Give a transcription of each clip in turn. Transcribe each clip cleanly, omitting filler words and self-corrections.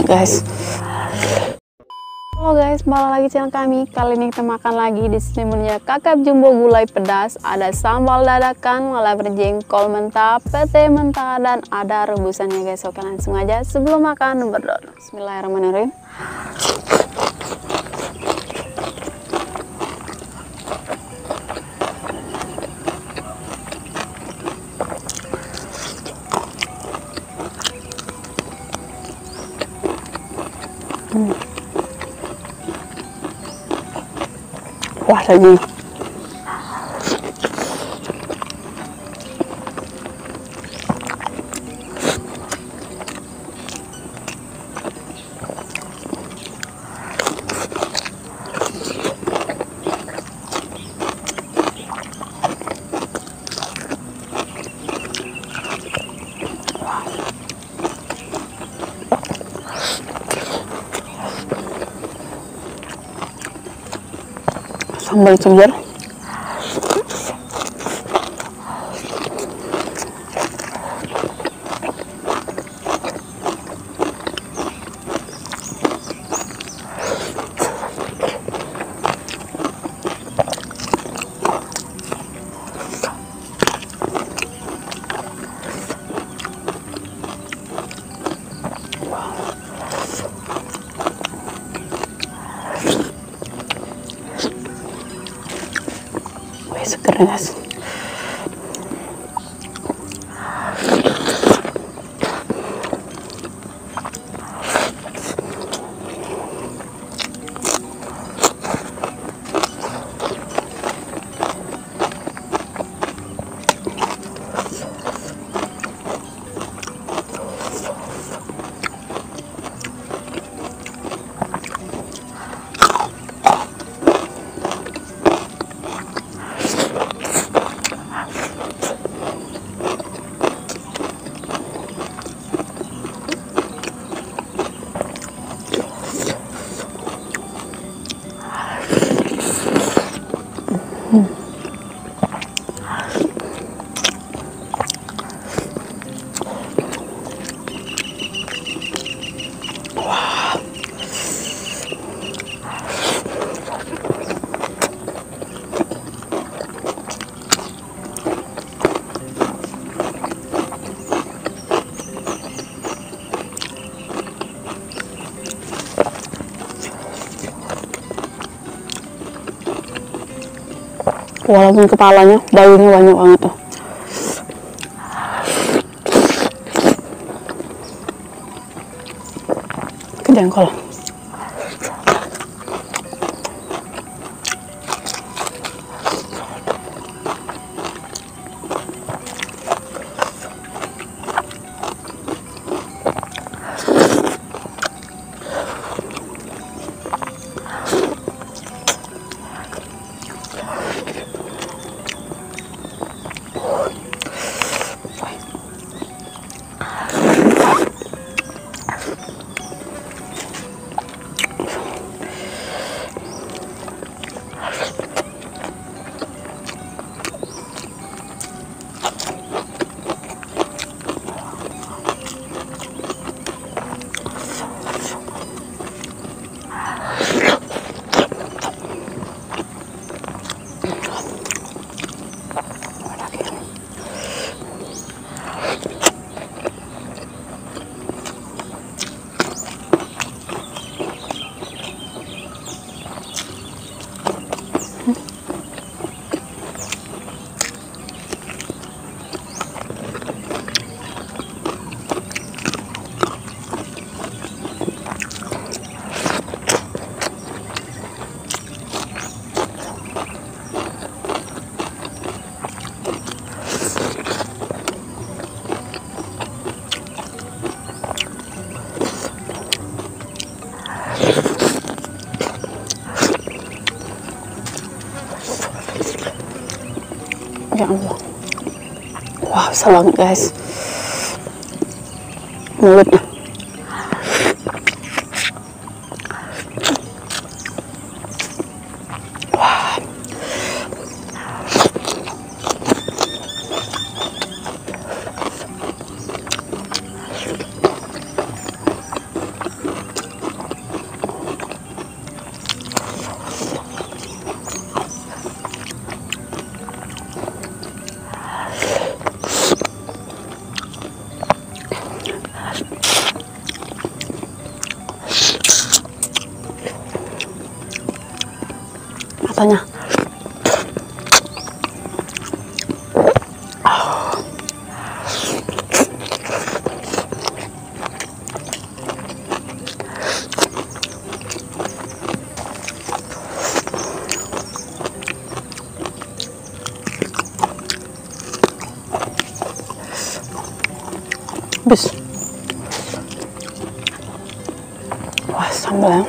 guys. Halo guys, balik lagi channel kami. Kali ini kita makan lagi. Di sini menunya kakap jumbo gulai pedas, ada sambal dadakan, lalapan jengkol mentah, pete mentah, dan ada rebusannya guys. Oke, langsung aja sebelum makan berdoa. Bismillahirrahmanirrahim. Wah, lagi sambal segar. Seger guys. Walaupun kepalanya, dagingnya banyak banget tuh. Ke jengkol. Ya Allah, wah bisa banget guys mulutnya. rasanya. Bis. Wah, sambalnya.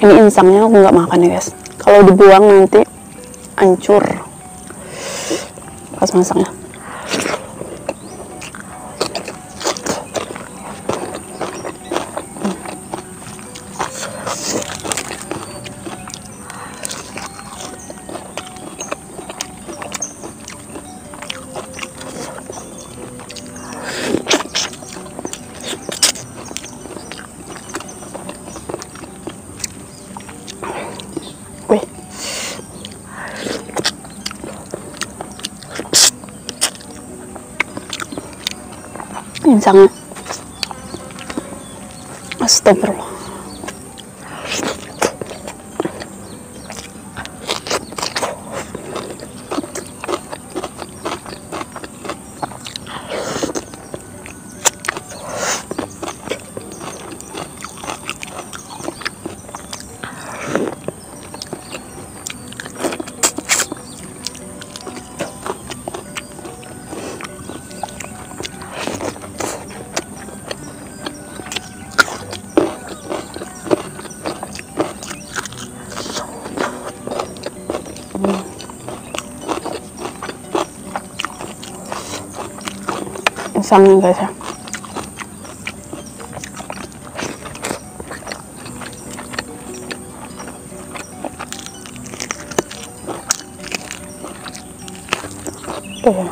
Ini insangnya aku nggak makan ya guys. Kalau dibuang nanti hancur pas masaknya. Wih. Insangnya. Astagfirullah. Insangnya guys ya. Tuh ya.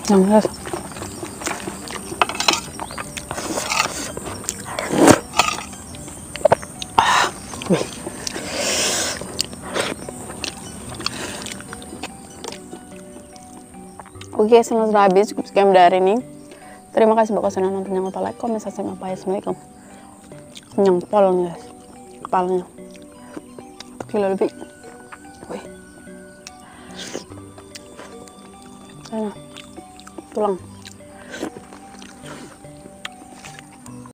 Yang Oke, sudah habis. Cukup sekian dari ini. Terima kasih buat kalian nonton. Jangan lupa like, komen, subscribe, apa ya. Assalamualaikum. Nyempol guys, kepalanya. Gila lebih. Wih. Sana. Tuh. tulang.